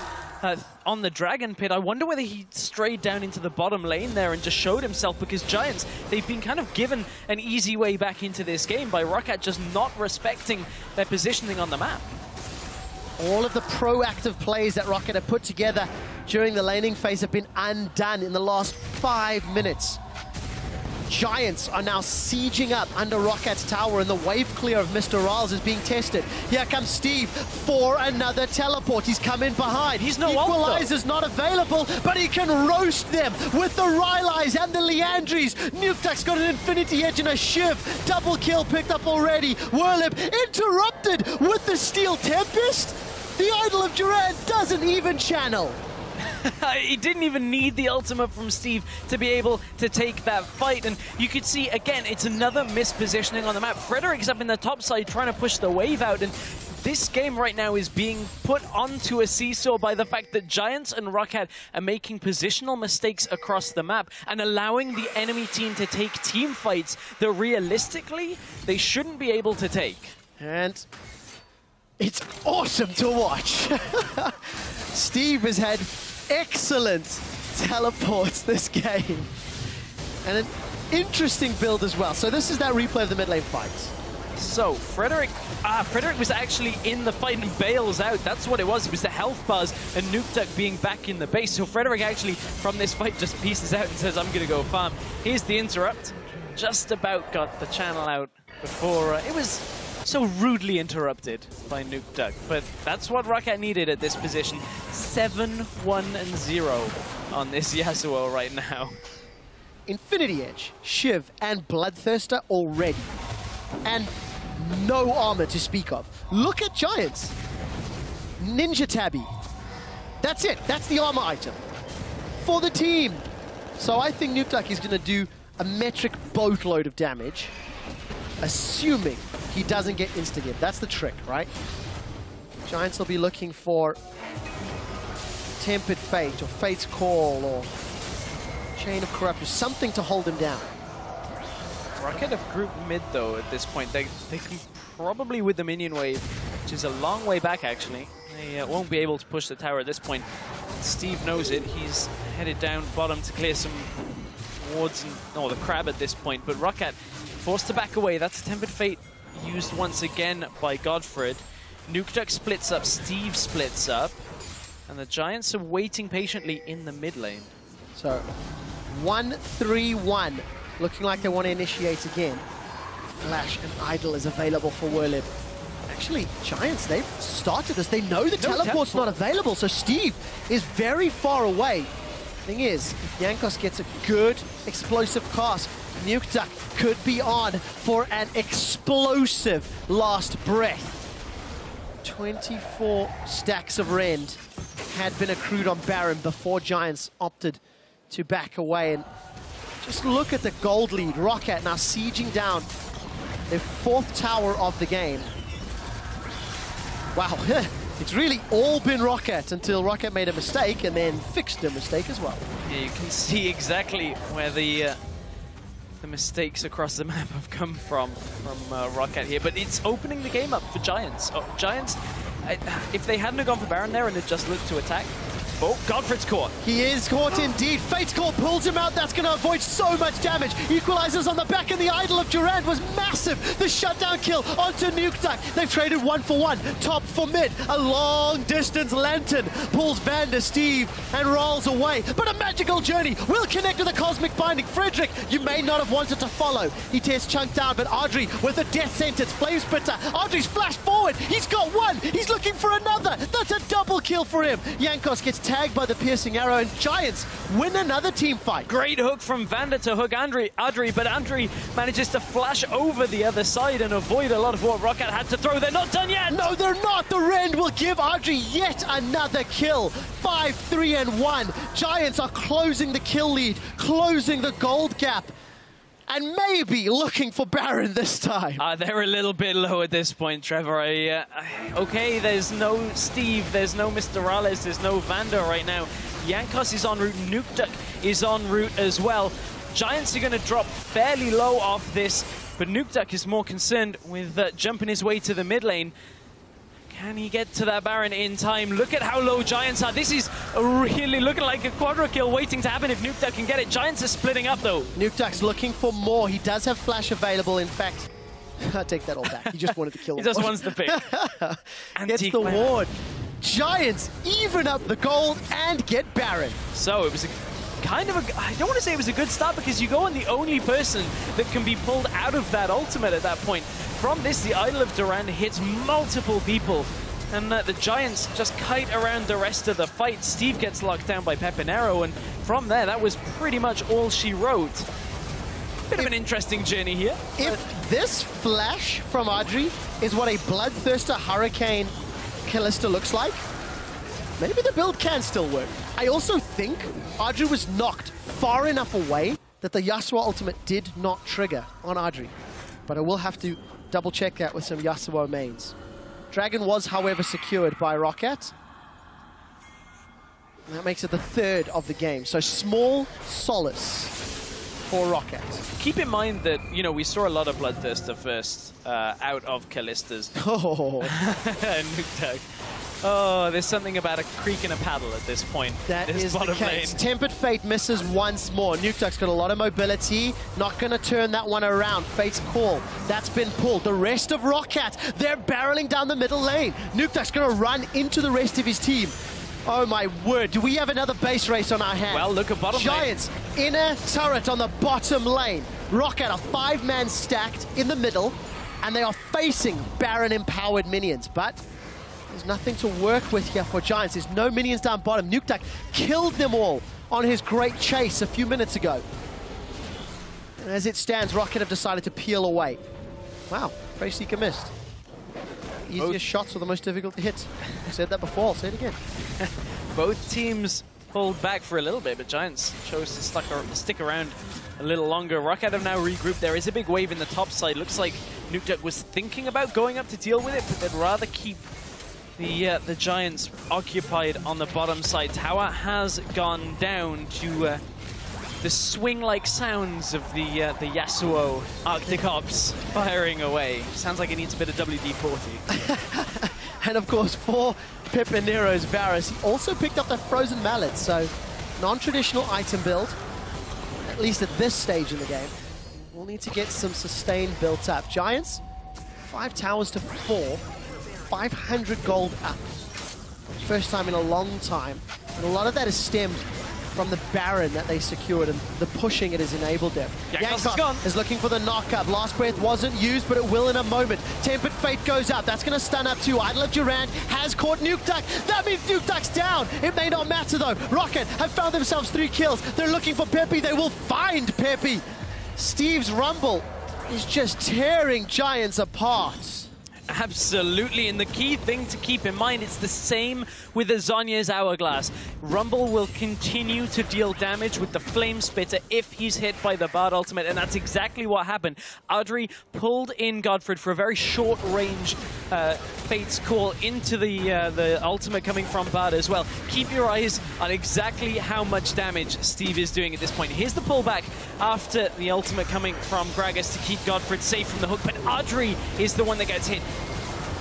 on the Dragon Pit. I wonder whether he strayed down into the bottom lane there and just showed himself, because Giants, they've been kind of given an easy way back into this game by ROCCAT just not respecting their positioning on the map. All of the proactive plays that ROCCAT have put together during the laning phase have been undone in the last 5 minutes. Giants are now sieging up under ROCCAT's tower, and the wave clear of Mr. Riles is being tested. Here comes Steve for another teleport. He's come in behind. He's no Equalizer's not available, but he can roast them with the Rylais and the Leandries. Nukeduck's got an Infinity Edge and a Shiv. Double kill picked up already. Whirlip interrupted with the Steel Tempest. The Idol of Durand doesn't even channel. He didn't even need the ultimate from Steve to be able to take that fight. And you could see, again, it's another mispositioning on the map. Frederick's up in the top side trying to push the wave out. And this game right now is being put onto a seesaw by the fact that Giants and ROCCAT are making positional mistakes across the map and allowing the enemy team to take team fights that realistically they shouldn't be able to take. And it's awesome to watch. Steve has had excellent teleports this game. And an interesting build as well. So this is that replay of the mid lane fight. So Frederick was actually in the fight and bails out. That's what it was. It was the health buzz and Nukeduck being back in the base. So Frederick actually, from this fight, just pieces out and says, I'm going to go farm. Here's the interrupt. Just about got the channel out before it was so rudely interrupted by Nukeduck. But that's what ROCCAT needed at this position. 7-1-0 on this Yasuo right now. Infinity Edge, Shiv, and Bloodthirster already. And no armor to speak of. Look at Giants. Ninja Tabby. That's it. That's the armor item for the team. So I think Nukeduck is going to do a metric boatload of damage, assuming he doesn't get insta-give. That's the trick, right? Giants will be looking for Tempered Fate or Fate's Call or Chain of Corruption, something to hold him down. ROCCAT have group mid though at this point. They can probably, with the minion wave, which is a long way back actually, they won't be able to push the tower at this point. Steve knows it. He's headed down bottom to clear some wards and the crab at this point. But ROCCAT forced to back away. That's a Tempered Fate used once again by Godfred. Nukeduck splits up, Steve splits up, and the Giants are waiting patiently in the mid lane. So 1-3-1, looking like they want to initiate again. Flash and Idol is available for Whirlip. Actually, Giants, they've started this. They know the teleport's not available, so Steve is very far away. Thing is, if Jankos gets a good explosive cast, Nukeduck could be on for an explosive last breath. 24 stacks of rend had been accrued on Baron before Giants opted to back away. And just look at the gold lead. ROCCAT now sieging down their 4th tower of the game. Wow, it's really all been ROCCAT until ROCCAT made a mistake and then fixed the mistake as well. Yeah, you can see exactly where the mistakes across the map have come from ROCCAT here, but it's opening the game up for Giants. Giants, if they hadn't have gone for Baron there and had just looked to attack, Oh, Godfred's caught. He is caught indeed. Fate's Call pulls him out. That's going to avoid so much damage. Equalizers on the back, and the idol of Durand was massive. The shutdown kill onto NukeDuck. They've traded 1-for-1. Top for mid. A long distance lantern pulls Vander, Steve, and rolls away. But a magical journey will connect to the cosmic binding. Frederick, you may not have wanted to follow. He tears Chunk down, but Audrey with a death sentence. Flame Spitter. Audrey's flashed forward. He's got one. He's looking for another. That's a double kill for him. Jankos gets tagged by the piercing arrow, and Giants win another team fight. Great hook from Vander to hook Audrey, but Audrey manages to flash over the other side and avoid a lot of what ROCCAT had to throw. They're not done yet! No, they're not! The Rend will give Audrey yet another kill. 5-3-1. Giants are closing the kill lead, closing the gold gap, and maybe looking for Baron this time. They're a little bit low at this point, Trevor. Okay, there's no Steve, there's no Mr. Rales, there's no Vander right now. Jankos is en route, NukeDuck is en route as well. Giants are going to drop fairly low off this, but NukeDuck is more concerned with jumping his way to the mid lane. Can he get to that Baron in time? Look at how low Giants are. This is really looking like a quadra kill waiting to happen if NukeDuck can get it. Giants are splitting up though. NukeDuck's looking for more. He does have flash available. In fact, I take that all back. He just wanted to kill him. He just wants the pick. Gets the ward. Giants even up the gold and get Baron. So it was a kind of a, I don't want to say it was a good start because you go on the only person that can be pulled out of that ultimate at that point. From this, the Idol of Durand hits multiple people, and the Giants just kite around the rest of the fight. Steve gets locked down by Pepinero, and from there, that was pretty much all she wrote. Bit of an interesting journey here. If this flash from Audrey is what a Bloodthirster Hurricane Kalista looks like, maybe the build can still work. I also think Audrey was knocked far enough away that the Yasuo ultimate did not trigger on Audrey. But I will have to double check that with some Yasuo mains. Dragon was, however, secured by ROCCAT. And that makes it the third of the game. So small solace for ROCCAT. Keep in mind that, you know, we saw a lot of Bloodthirster first out of Kalista's. Oh. NukeDuck. Oh, there's something about a creek and a paddle at this point. That is the case. Tempered Fate misses once more. NukeDuck's got a lot of mobility. Not going to turn that one around. Fate's Call. That's been pulled. The rest of ROCCAT, they're barreling down the middle lane. NukeDuck's going to run into the rest of his team. Oh my word, do we have another base race on our hands? Well, look at bottom Giants, lane. Inner turret on the bottom lane. ROCCAT are 5-man stacked in the middle, and they are facing Baron-empowered minions. But there's nothing to work with here for Giants. There's no minions down bottom. NukeDuck killed them all on his great chase a few minutes ago. And as it stands, ROCCAT have decided to peel away. Wow, Phase Seeker missed. Easiest shots are the most difficult to hit. I said that before, I'll say it again. Both teams pulled back for a little bit, but Giants chose to stick around a little longer. ROCCAT have now regrouped. There is a big wave in the top side. Looks like NukeDuck was thinking about going up to deal with it, but they'd rather keep the Giants occupied on the bottom side. Tower has gone down to the swing-like sounds of the Yasuo Arctic Ops firing away. Sounds like it needs a bit of WD-40. And of course, for Pepinero's Varus, he also picked up the Frozen Mallet, so non-traditional item build, at least at this stage in the game. We'll need to get some sustain built up. Giants, 5 towers to 4, 500 gold up. First time in a long time. And a lot of that is stemmed from the Baron that they secured and the pushing it has enabled them. Jankos is looking for the knock-up. Last breath wasn't used, but it will in a moment. Tempered Fate goes up. That's going to stun up too. Idol of Durand has caught NukeDuck. That means NukeDuck's down. It may not matter though. ROCCAT have found themselves 3 kills. They're looking for Peppy. They will find Peppy. Steve's Rumble is just tearing Giants apart. Absolutely, and the key thing to keep in mind, it's the same with the Zhonya's Hourglass. Rumble will continue to deal damage with the Flame Spitter if he's hit by the Bard ultimate, and that's exactly what happened. Audrey pulled in Godfred for a very short range Fate's Call into the ultimate coming from Bard as well. Keep your eyes on exactly how much damage Steve is doing at this point. Here's the pullback after the ultimate coming from Gragas to keep Godfred safe from the hook, but Audrey is the one that gets hit.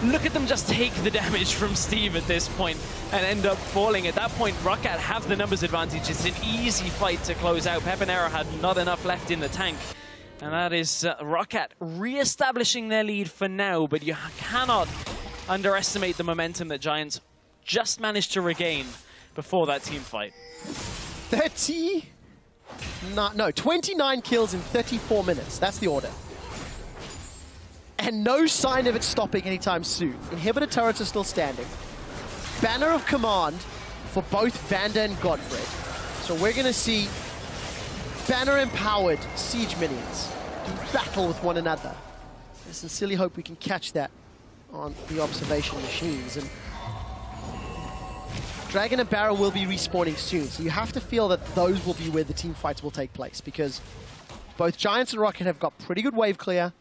look at them just take the damage from Steve at this point and end up falling. At that point, ROCCAT have the numbers advantage. It's an easy fight to close out. Pepinero had not enough left in the tank. And that is ROCCAT re-establishing their lead for now, but you cannot underestimate the momentum that Giants just managed to regain before that team fight. 29 kills in 34 minutes. That's the order. And no sign of it stopping anytime soon. Inhibitor turrets are still standing. Banner of command for both Vanda and Godfred. So we're going to see banner-empowered siege minions do battle with one another. I sincerely hope we can catch that on the observation machines. And Dragon and Barrow will be respawning soon, so you have to feel that those will be where the team fights will take place, because both Giants and ROCCAT have got pretty good wave clear,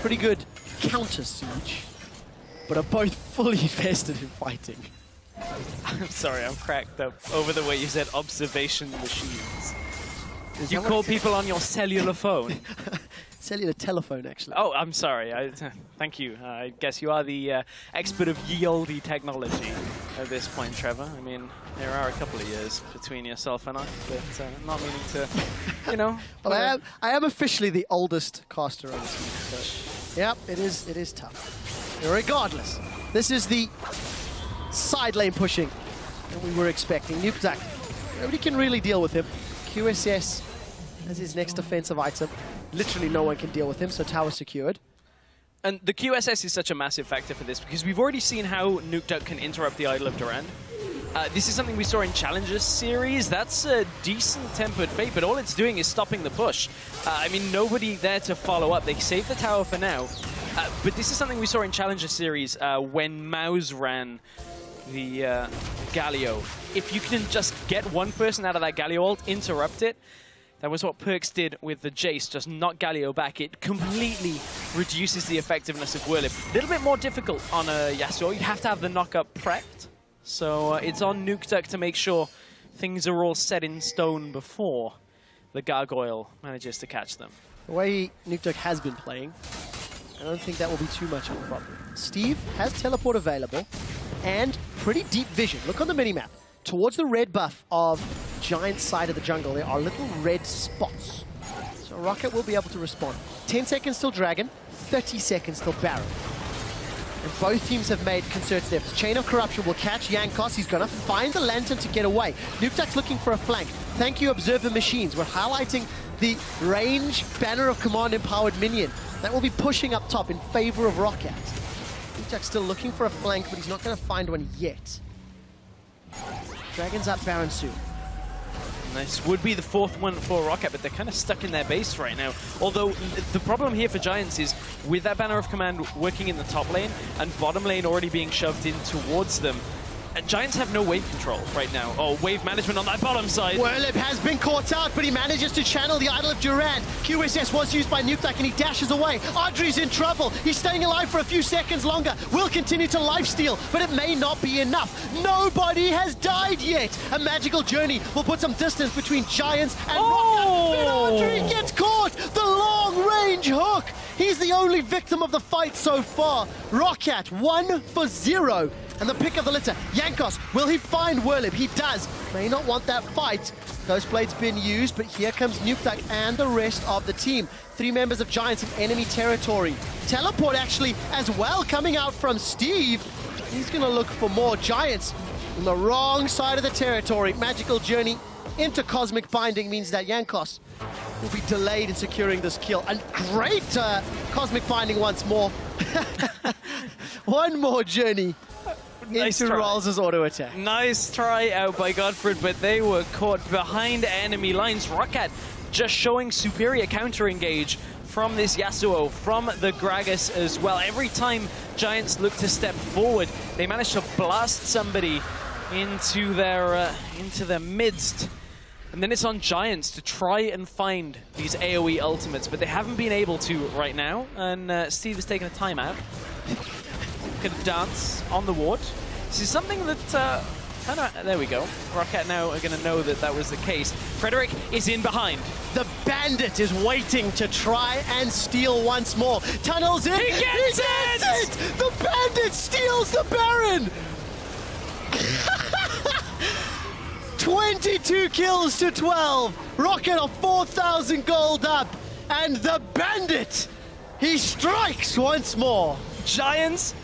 pretty good counter siege, but are both fully invested in fighting. I'm sorry, I'm cracked up over the way you said observation machines. You call people on your cellular phone? Cellular telephone, actually. Oh, I'm sorry. Thank you. I guess you are the expert of ye olde technology at this point, Trevor. I mean, there are a couple of years between yourself and I, but not meaning to, you know. Well, I am officially the oldest caster on the team, so yep, it is tough. Regardless, this is the side lane pushing that we were expecting. Nukeduck, nobody can really deal with him. QSS as his next offensive item. Literally no one can deal with him, so tower secured. And the QSS is such a massive factor for this, because we've already seen how Nukeduck can interrupt the Idol of Durand. This is something we saw in Challengers series. That's a decent tempered fate, but all it's doing is stopping the push. I mean, nobody there to follow up. They saved the tower for now. But this is something we saw in Challenger series when Mouse ran the Galio. If you can just get one person out of that Galio ult, interrupt it. That was what Perks did with the Jace, just knock Galio back. It completely reduces the effectiveness of Whirlip. A little bit more difficult on a Yasuo. You have to have the knock-up prepped. So it's on Nukeduck to make sure things are all set in stone before the Gargoyle manages to catch them. The way Nukeduck has been playing, I don't think that will be too much of a problem. Steve has teleport available and pretty deep vision. Look on the minimap. Towards the red buff of Giant's side of the jungle, there are little red spots. So ROCCAT will be able to respond. 10 seconds till Dragon, 30 seconds till Baron. And both teams have made concerted efforts. Chain of Corruption will catch Jankos. He's going to find the Lantern to get away. Nukeduck's looking for a flank. Thank you, Observer Machines. We're highlighting the range Banner of Command empowered minion. That will be pushing up top in favor of ROCCAT. Nukeduck's still looking for a flank, but he's not going to find one yet. Dragon's up Baron soon. This would be the fourth one for ROCCAT, but they're kind of stuck in their base right now. Although the problem here for Giants is with that Banner of Command working in the top lane and bottom lane already being shoved in towards them, Giants have no wave control right now, or wave management on that bottom side. Whirlip has been caught out, but he manages to channel the Idol of Durand. QSS was used by Nukeduck and he dashes away. Audrey's in trouble. He's staying alive for a few seconds longer. Will continue to lifesteal, but it may not be enough. Nobody has died yet. A magical journey will put some distance between Giants and ROCCAT. But Audrey gets caught. The long-range hook. He's the only victim of the fight so far. ROCCAT 1 for 0. And the pick of the litter, Jankos, will he find Whirlip? He does. May not want that fight. Ghost Blade's been used, but here comes Nukeduck and the rest of the team. 3 members of Giants in enemy territory. Teleport actually as well coming out from Steve. He's going to look for more Giants on the wrong side of the territory. Magical Journey into Cosmic Binding means that Jankos will be delayed in securing this kill. And great Cosmic Binding once more. One more Journey. Nice into try. Rawls' auto attack. Nice try out by Godfred, but they were caught behind enemy lines. ROCCAT just showing superior counter engage from this Yasuo, from the Gragas as well. Every time Giants look to step forward, they manage to blast somebody into their midst. And then it's on Giants to try and find these AoE ultimates, but they haven't been able to right now. And Steve has taken a timeout. Can dance on the ward. This is something that There we go. ROCCAT now are going to know that that was the case. Frederick is in behind. The Bandit is waiting to try and steal once more. Tunnels in. He gets it! The Bandit steals the Baron! 22 kills to 12. ROCCAT are 4,000 gold up. And the Bandit, he strikes once more. Giants,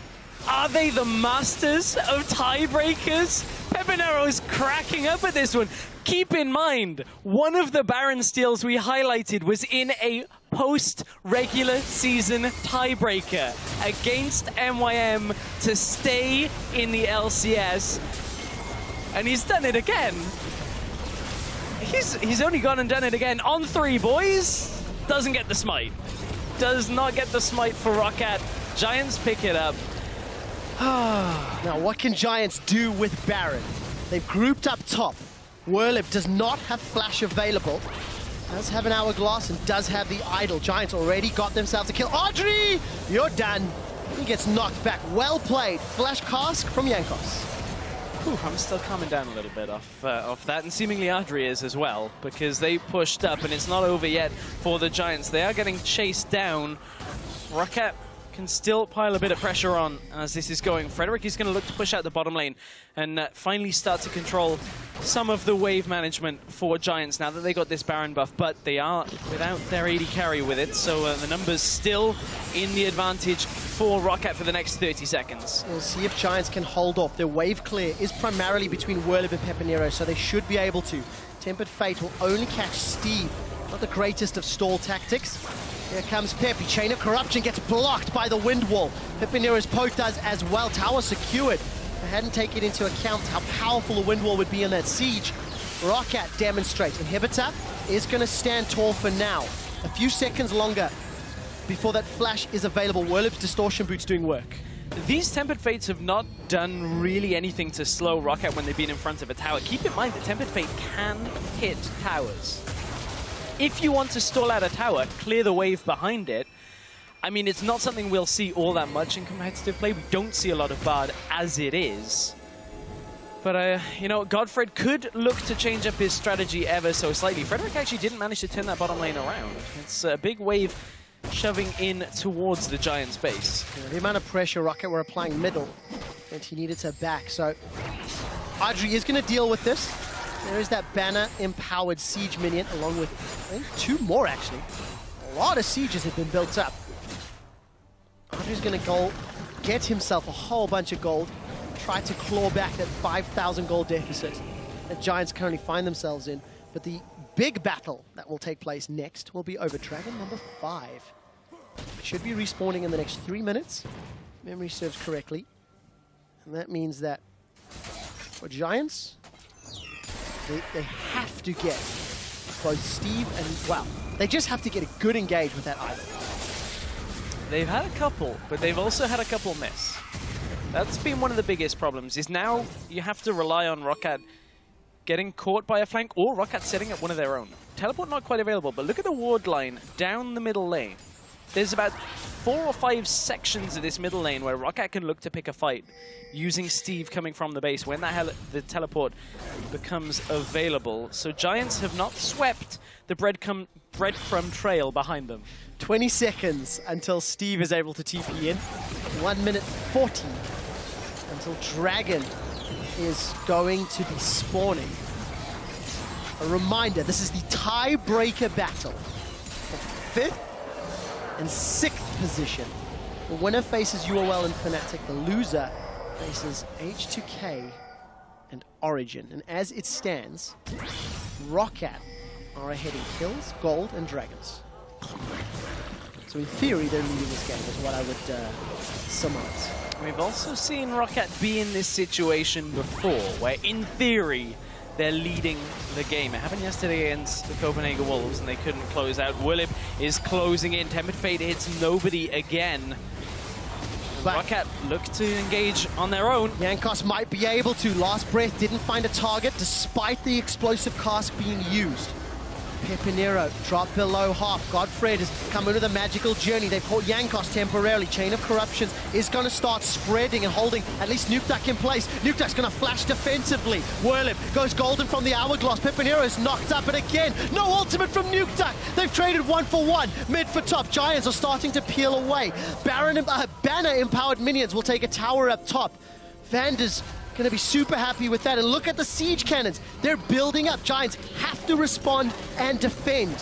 are they the masters of tiebreakers? Pepinero is cracking up at this one. Keep in mind, one of the Baron steals we highlighted was in a post-regular season tiebreaker against MYM to stay in the LCS. And he's done it again. He's only gone and done it again on 3, boys. Doesn't get the smite. Does not get the smite for ROCCAT. Giants pick it up. Now, what can Giants do with Baron? They've grouped up top. Whirlip does not have Flash available. Does have an Hourglass and does have the Idol. Giants already got themselves a kill. Audrey, you're done. He gets knocked back. Well played. Flash Cask from Jankos. Whew, I'm still calming down a little bit off that, and seemingly Audrey is as well, because they pushed up, and it's not over yet for the Giants. They are getting chased down. ROCCAT can still pile a bit of pressure on as this is going. Frederick is going to look to push out the bottom lane and finally start to control some of the wave management for Giants now that they got this Baron buff, but they are without their AD carry with it, so the numbers still in the advantage for ROCCAT for the next 30 seconds. We'll see if Giants can hold off. Their wave clear is primarily between Whirlip and Pepinero, so they should be able to. Tempered Fate will only catch Steve. Not the greatest of stall tactics. Here comes Peppy. Chain of Corruption gets blocked by the wind wall. Pepinero's poke does as well. Tower secured. I hadn't taken into account how powerful the wind wall would be in that siege. ROCCAT demonstrate. Inhibitor is going to stand tall for now. A few seconds longer before that flash is available. Whirlip's Distortion Boot's doing work. These Tempered Fates have not done really anything to slow ROCCAT when they've been in front of a tower. Keep in mind that Tempered Fate can hit towers. If you want to stall out a tower, clear the wave behind it. I mean, it's not something we'll see all that much in competitive play. We don't see a lot of Bard as it is. But, you know, Godfred could look to change up his strategy ever so slightly. Frederick actually didn't manage to turn that bottom lane around. It's a big wave shoving in towards the Giants' base. Yeah, the amount of pressure ROCCAT were applying middle, and he needed to back. So, Audrey is going to deal with this. There is that banner-empowered siege minion, along with, I think, 2 more, actually. A lot of sieges have been built up. Audrey's going to go get himself a whole bunch of gold, try to claw back that 5,000 gold deficit that Giants currently find themselves in. But the big battle that will take place next will be over Dragon number 5. It should be respawning in the next 3 minutes, if memory serves correctly. And that means that for Giants, they have to get both Steve and, well, they just have to get a good engage with that Idol. They've had a couple, but they've also had a couple miss. That's been one of the biggest problems, is now you have to rely on ROCCAT getting caught by a flank or ROCCAT setting up one of their own. Teleport not quite available, but look at the ward line down the middle lane. There's about 4 or 5 sections of this middle lane where ROCCAT can look to pick a fight using Steve coming from the base when the teleport becomes available. So Giants have not swept the breadcrumb trail behind them. 20 seconds until Steve is able to TP in. 1 minute 40 until Dragon is going to be spawning. A reminder, this is the tiebreaker battle. The 5th and 6th position. The winner faces UOL and Fnatic. The loser faces H2K and Origin. And as it stands, ROCCAT are ahead in kills, gold, and dragons. So in theory, they're leading this game, is what I would summarize. We've also seen ROCCAT be in this situation before, where in theory, they're leading the game. It happened yesterday against the Copenhagen Wolves, and they couldn't close out. Whirlip is closing in. Tempered Fate hits nobody again. ROCCAT look to engage on their own. Jankos might be able to. Last Breath didn't find a target despite the explosive cask being used. Pepinero drop below half. Godfred has come into the magical journey. They've caught Jankos temporarily. Chain of Corruptions is going to start spreading and holding at least Nukeduck in place. Nukeduck's going to flash defensively. Whirlip goes golden from the hourglass. Pepinero is knocked up, and again, no ultimate from Nukeduck. They've traded 1 for 1, mid for top. Giants are starting to peel away. Banner empowered minions will take a tower up top. Vander's going to be super happy with that. And look at the siege cannons. They're building up. Giants have to respond and defend.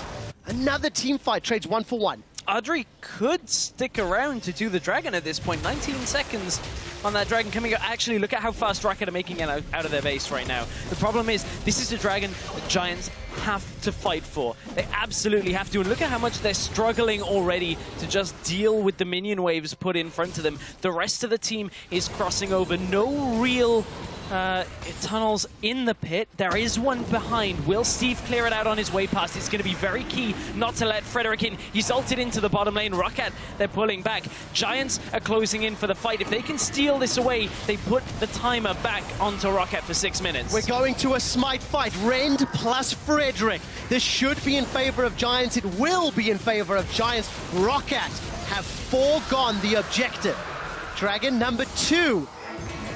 Another team fight, trades 1 for 1. Adri could stick around to do the Dragon at this point. 19 seconds on that Dragon coming out. Actually, look at how fast ROCCAT are making it out of their base right now. The problem is, this is a Dragon the Giants have to fight for. They absolutely have to. And look at how much they're struggling already to just deal with the minion waves put in front of them. The rest of the team is crossing over. No real tunnels in the pit. There is one behind. Will Steve clear it out on his way past? It's going to be very key not to let Frederick in. He's ulted into the bottom lane. ROCCAT, they're pulling back. Giants are closing in for the fight. If they can steal this away, they put the timer back onto ROCCAT for 6 minutes. We're going to a smite fight. Rend plus Frederick. This should be in favor of Giants. It will be in favor of Giants. ROCCAT have foregone the objective. Dragon number 2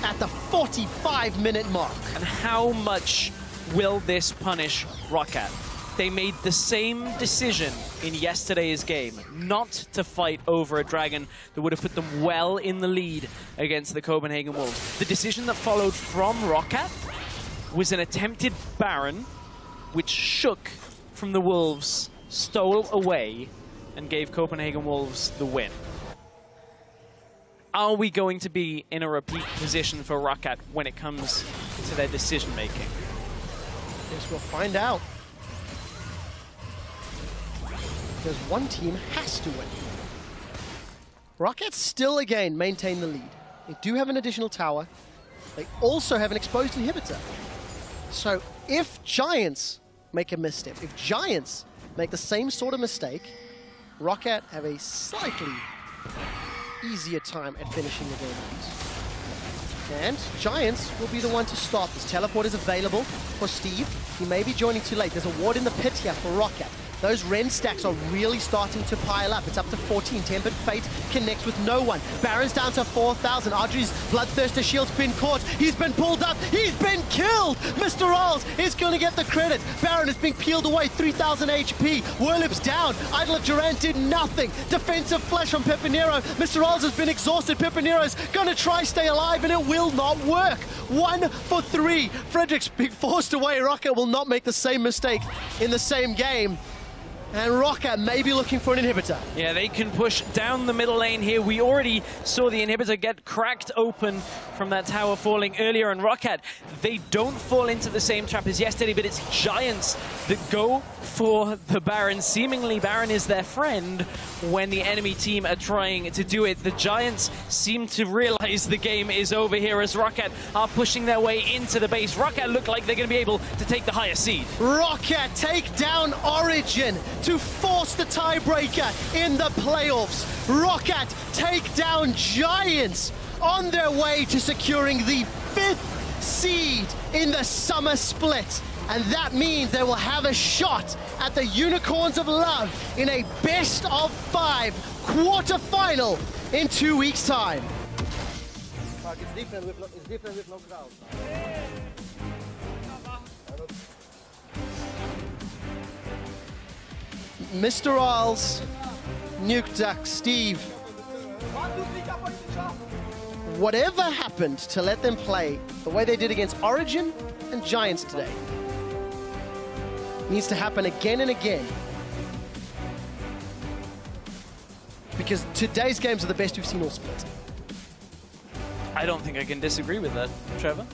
at the 45-minute mark. And how much will this punish ROCCAT? They made the same decision in yesterday's game, not to fight over a Dragon that would have put them well in the lead against the Copenhagen Wolves. The decision that followed from ROCCAT was an attempted Baron, which shook from the Wolves, stole away, and gave Copenhagen Wolves the win. Are we going to be in a repeat position for ROCCAT when it comes to their decision-making? Guess we'll find out. Because one team has to win. ROCCAT still, again, maintain the lead. They do have an additional tower. They also have an exposed inhibitor. So if Giants make a misstep, if Giants make the same sort of mistake, ROCCAT have a slightly easier time at finishing the game out. And Giants will be the one to stop. This teleport is available for Steve. He may be joining too late. There's a ward in the pit here for ROCCAT. Those Ren stacks are really starting to pile up. It's up to 14. Tempered Fate connects with no one. Baron's down to 4,000. Audrey's Bloodthirster shield's been caught. He's been pulled up. He's been killed. Mr. Rolls is going to get the credit. Baron is being peeled away. 3,000 HP. Whirlip's down. Idol of Durant did nothing. Defensive flash from Pepinero. Mr. Rolls has been exhausted. Pepinero's going to try stay alive, and it will not work. 1 for 3. Frederick's being forced away. ROCCAT will not make the same mistake in the same game. And ROCCAT may be looking for an inhibitor. Yeah, they can push down the middle lane here. We already saw the inhibitor get cracked open from that tower falling earlier. And ROCCAT, they don't fall into the same trap as yesterday, but it's Giants that go for the Baron. Seemingly, Baron is their friend when the enemy team are trying to do it. The Giants seem to realize the game is over here as ROCCAT are pushing their way into the base. ROCCAT look like they're going to be able to take the higher seed. ROCCAT take down Origin to force the tiebreaker in the playoffs. ROCCAT take down Giants on their way to securing the 5th seed in the summer split. And that means they will have a shot at the Unicorns of Love in a best-of-5 quarterfinal in 2 weeks' time. It's different with no crowd. Mr. Isles, Nukeduck, Steve. Whatever happened to let them play the way they did against Origin and Giants today needs to happen again and again. Because today's games are the best we've seen all split. I don't think I can disagree with that, Trevor.